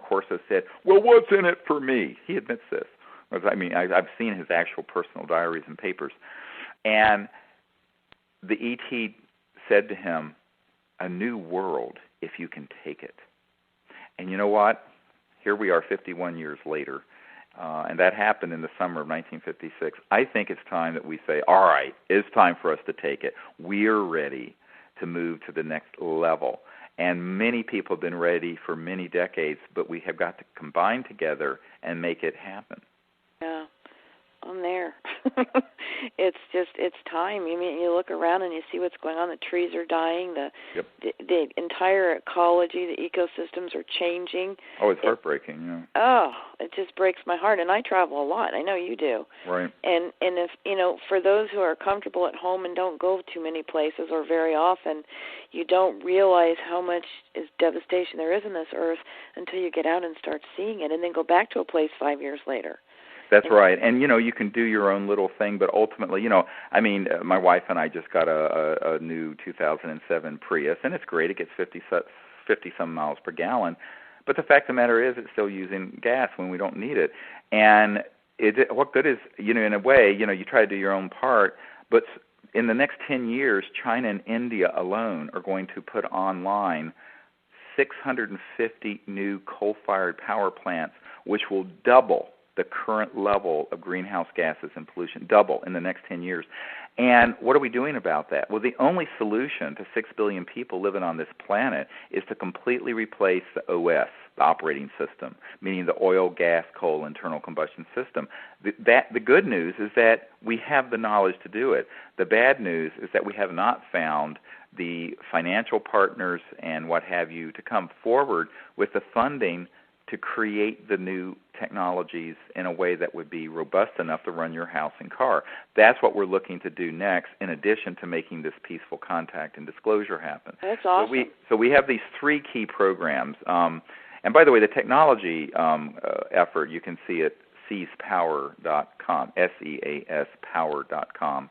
C: Corso said, well, what's in it for me? He admits this. I mean, I've seen his actual personal diaries and papers. And the ET said to him, a new world if you can take it. And you know what? Here we are 51 years later, and that happened in the summer of 1956. I think it's time that we say, all right, it's time for us to take it. We're ready to move to the next level. And many people have been ready for many decades, but we have got to combine together and make it happen.
B: Yeah, I'm there. It's time. You mean you look around and you see what's going on. The trees are dying. The entire ecology, the ecosystems are changing.
C: Oh, it's heartbreaking. Yeah.
B: Oh, it just breaks my heart. And I travel a lot. I know you do.
C: Right.
B: And if for those who are comfortable at home and don't go too many places or very often, you don't realize how much devastation there is in this earth until you get out and start seeing it, and then go back to a place 5 years later.
C: That's right. And, you can do your own little thing, but ultimately, my wife and I just got a new 2007 Prius, and it's great. It gets 50-some miles per gallon. But the fact of the matter is it's still using gas when we don't need it. And what good is, in a way, you try to do your own part, but in the next 10 years, China and India alone are going to put online 650 new coal-fired power plants, which will double the current level of greenhouse gases and pollution, double in the next 10 years. And what are we doing about that? Well, the only solution to 6 billion people living on this planet is to completely replace the OS, the operating system, meaning the oil, gas, coal, internal combustion system. The good news is that we have the knowledge to do it. The bad news is that we have not found the financial partners and what have you to come forward with the funding to create the new technologies in a way that would be robust enough to run your house and car. That's what we're looking to do next, in addition to making this peaceful contact and disclosure happen.
B: That's awesome.
C: So we have these 3 key programs. And by the way, the technology effort, you can see at seaspower.com, SEAS power.com.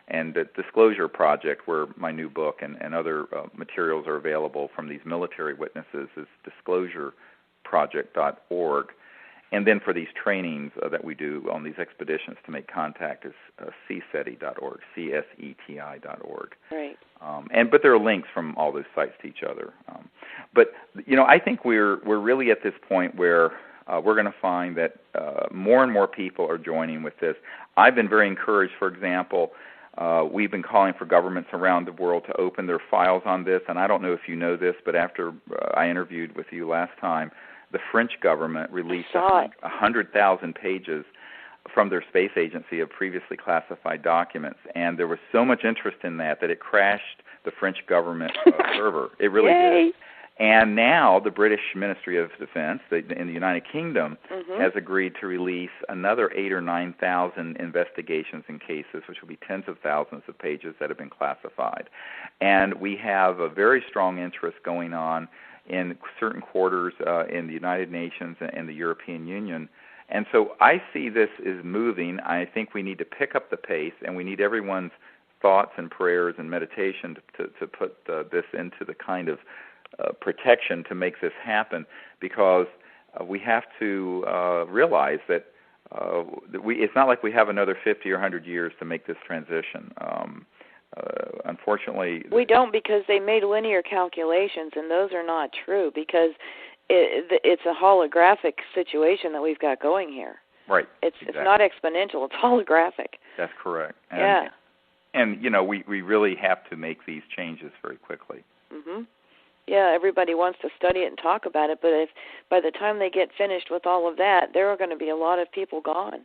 C: And the Disclosure Project, where my new book and other materials are available from these military witnesses, is disclosureproject.org. And then for these trainings that we do on these expeditions to make contact is CSETI.org, CSETI.org.
B: Right.
C: But there are links from all those sites to each other. But I think we're really at this point where we're going to find that more and more people are joining with this. I've been very encouraged. For example, we've been calling for governments around the world to open their files on this. And I don't know if you know this, but after I interviewed with you last time, the French government released 100,000 pages from their space agency of previously classified documents, and there was so much interest in that it crashed the French government server. It really did. And now the British Ministry of Defense in the United Kingdom has agreed to release another 8,000 or 9,000 investigations and cases, which will be tens of thousands of pages that have been classified. And we have a very strong interest going on in certain quarters in the United Nations and the European Union. And so I see this as moving. I think we need to pick up the pace, and we need everyone's thoughts and prayers and meditation to put this into the kind of protection to make this happen, because we have to realize that it's not like we have another 50 or 100 years to make this transition. Unfortunately,
B: we don't, because they made linear calculations, and those are not true, because it's a holographic situation that we've got going here.
C: Right.
B: It's
C: exactly.
B: it's not exponential. It's holographic.
C: That's correct.
B: And
C: we really have to make these changes very quickly.
B: Mhm. Yeah, everybody wants to study it and talk about it, but if by the time they get finished with all of that, there are going to be a lot of people gone.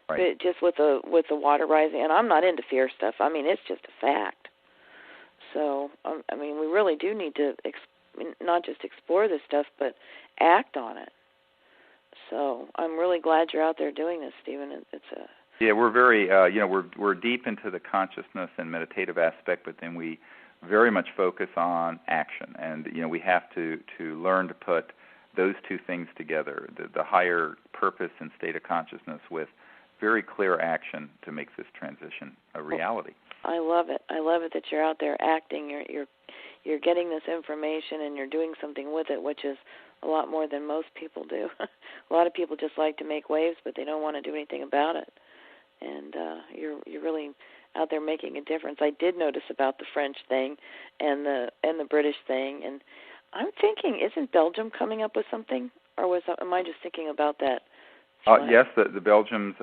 C: Right.
B: Just with the water rising, and I'm not into fear stuff. I mean, it's just a fact. So, we really do need to not just explore this stuff, but act on it. So, I'm really glad you're out there doing this, Stephen.
C: Yeah, we're very, we're deep into the consciousness and meditative aspect, but then we very much focus on action, and we have to learn to put those two things together: the higher purpose and state of consciousness with very clear action to make this transition a reality.
B: I love it. I love it that you're out there acting. You're getting this information and you're doing something with it, which is a lot more than most people do. A lot of people just like to make waves, but they don't want to do anything about it. And you're really out there making a difference. I did notice about the French thing and the British thing, and I'm thinking, isn't Belgium coming up with something, or am I just thinking about that?
C: Yes, the Belgians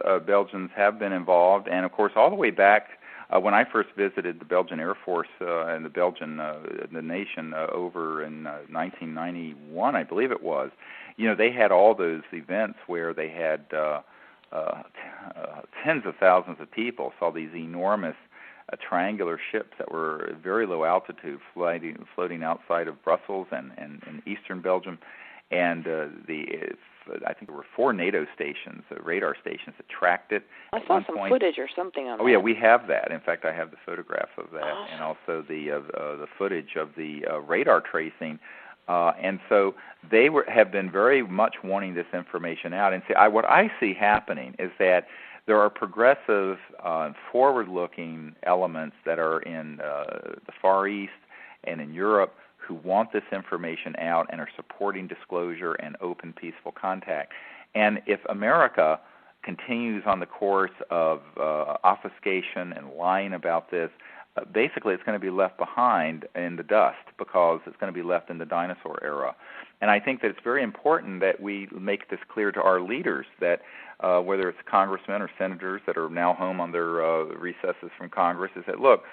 C: have been involved, and of course, all the way back when I first visited the Belgian Air Force and the nation over in 1991, I believe it was. They had all those events where they had tens of thousands of people saw these enormous triangular ships that were very low altitude, floating outside of Brussels and eastern Belgium, and I think there were 4 NATO stations, radar stations that tracked it.
B: I saw some footage or something on that.
C: Oh yeah, we have that. In fact, I have the photograph of that, and also the footage of the radar tracing. And so they have been very much wanting this information out. And what I see happening is that there are progressive, forward-looking elements that are in the Far East and in Europe who want this information out and are supporting disclosure and open, peaceful contact. And if America continues on the course of obfuscation and lying about this, basically it's going to be left behind in the dust because it's going to be left in the dinosaur era. And I think that it's very important that we make this clear to our leaders that whether it's congressmen or senators that are now home on their recesses from Congress, is that, look,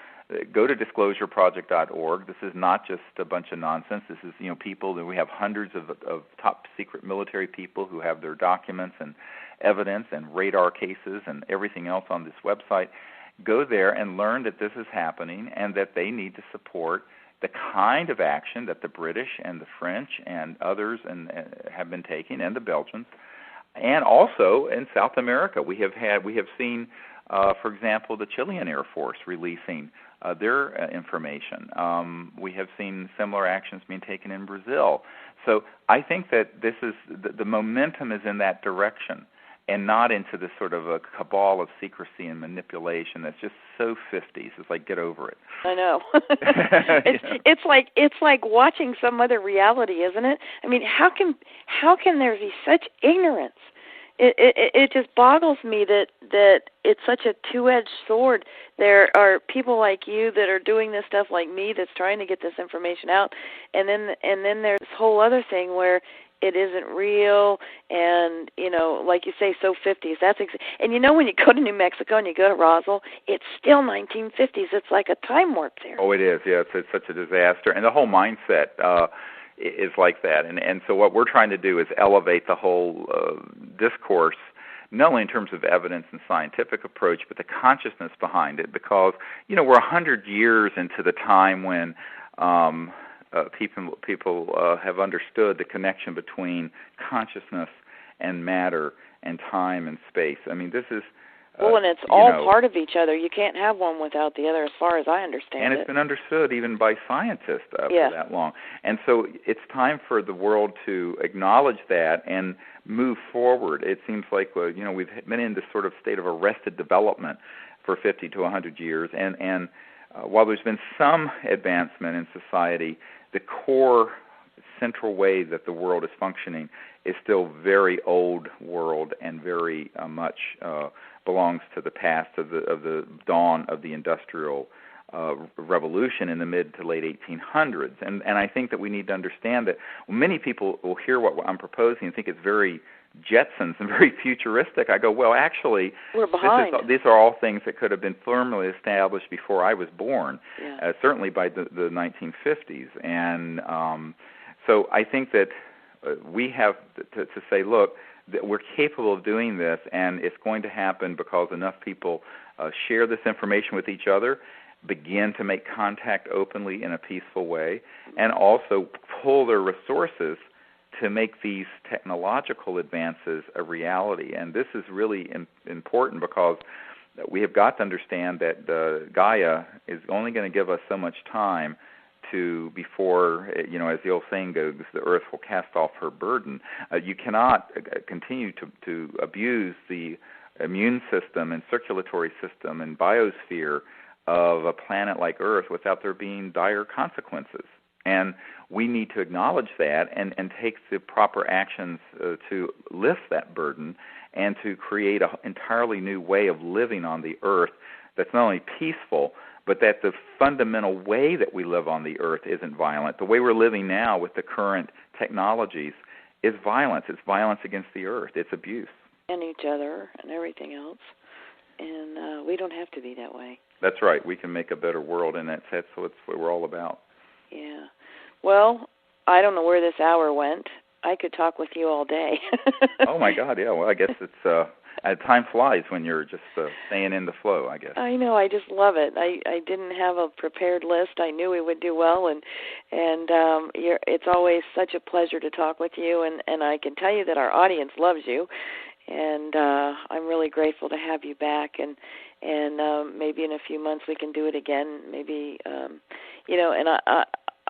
C: go to disclosureproject.org. This is not just a bunch of nonsense. This is, people that we have hundreds of top secret military people who have their documents and evidence and radar cases and everything else on this website. Go there and learn that this is happening and that they need to support the kind of action that the British and the French and others have been taking, and the Belgians. And also in South America, we have seen, for example, the Chilean Air Force releasing their information. We have seen similar actions being taken in Brazil. So I think that this is the momentum is in that direction, and not into this sort of a cabal of secrecy and manipulation that's just so 50s. It's like, get over it.
B: I know. It's like watching some other reality, isn't it? I mean, how can there be such ignorance? It just boggles me that it's such a two-edged sword. There are people like you that are doing this stuff, like me, that's trying to get this information out, and then there's this whole other thing where it isn't real, and like you say, so 50s. And when you go to New Mexico and you go to Roswell, it's still 1950s. It's like a time warp there.
C: Oh, it is. Yeah, it's such a disaster, and the whole mindset is like that. And so what we're trying to do is elevate the whole discourse, not only in terms of evidence and scientific approach, but the consciousness behind it, because we're 100 years into the time when people have understood the connection between consciousness and matter and time and space. I mean, this is...
B: and it's all part of each other. You can't have one without the other, as far as I understand it.
C: And it's been understood even by scientists for that long. And so it's time for the world to acknowledge that and move forward. It seems like we've been in this sort of state of arrested development for 50 to 100 years. And while there's been some advancement in society, the core central way that the world is functioning is still very old world and very much belongs to the past of the dawn of the industrial revolution in the mid to late 1800s. And I think that we need to understand that many people will hear what I'm proposing and think it's very Jetsons and very futuristic. I go, well, actually,
B: we're behind.
C: These are all things that could have been firmly established before I was born, certainly by the 1950s. And so I think that we have to say, look, that we're capable of doing this, and it's going to happen because enough people share this information with each other, begin to make contact openly in a peaceful way, and also pull their resources to make these technological advances a reality. And this is really important because we have got to understand that Gaia is only going to give us so much time before, as the old saying goes, the earth will cast off her burden. You cannot continue to abuse the immune system and circulatory system and biosphere of a planet like Earth without there being dire consequences. And we need to acknowledge that and take the proper actions to lift that burden and to create an entirely new way of living on the Earth that's not only peaceful, but that the fundamental way that we live on the Earth isn't violent. The way we're living now with the current technologies is violence. It's violence against the Earth. It's abuse. And
B: each other and everything else. And we don't have to be that way.
C: That's right. We can make a better world, and that's what we're all about.
B: Yeah. Well, I don't know where this hour went. I could talk with you all day.
C: Oh, my God, yeah. Well, I guess it's time flies when you're just staying in the flow, I guess.
B: I know. I just love it. I didn't have a prepared list. I knew we would do well, and it's always such a pleasure to talk with you, and I can tell you that our audience loves you, and I'm really grateful to have you back, and maybe in a few months we can do it again. Maybe, and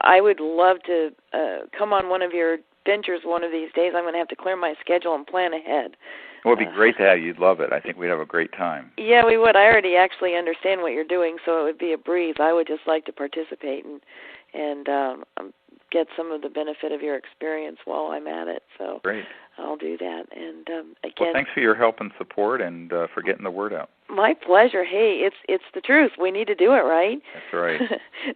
B: I would love to come on one of your ventures one of these days. I'm going to have to clear my schedule and plan ahead.
C: Well, it'd be great to have you. You'd love it. I think we'd have a great time.
B: Yeah, we would. I already actually understand what you're doing, so it would be a breeze. I would just like to participate and get some of the benefit of your experience while I'm at it. So
C: great.
B: I'll do that. And again,
C: well, thanks for your help and support and for getting the word out.
B: My pleasure. Hey, it's the truth. We need to do it, right?
C: That's right.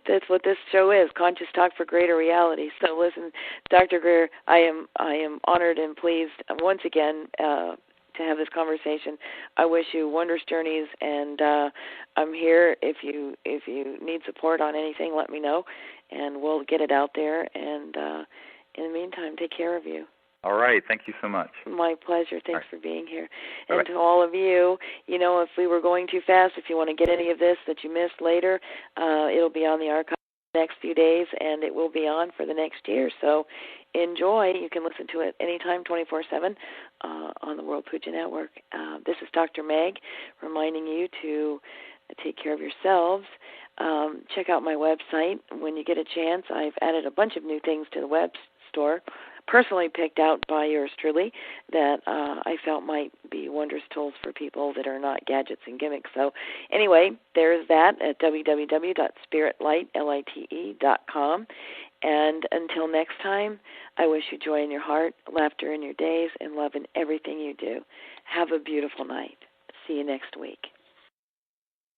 B: That's what this show is, Conscious Talk for Greater Reality. So listen, Dr. Greer, I am honored and pleased once again to have this conversation. I wish you wondrous journeys, and I'm here if you need support on anything. Let me know, and we'll get it out there. And in the meantime, take care of you.
C: All right. Thank you so much.
B: My pleasure. Thanks for being here.
C: Bye-bye.
B: And to all of you, if we were going too fast, if you want to get any of this that you missed later, it'll be on the archive the next few days, and it will be on for the next year. So enjoy. You can listen to it anytime, 24/7, on the World Puja Network. This is Dr. Meg reminding you to take care of yourselves. Check out my website when you get a chance. I've added a bunch of new things to the web store, personally picked out by yours truly, that I felt might be wondrous tools for people that are not gadgets and gimmicks. So anyway, there's that at www.spiritlight.com. And until next time, I wish you joy in your heart, laughter in your days, and love in everything you do. Have a beautiful night. See you next week.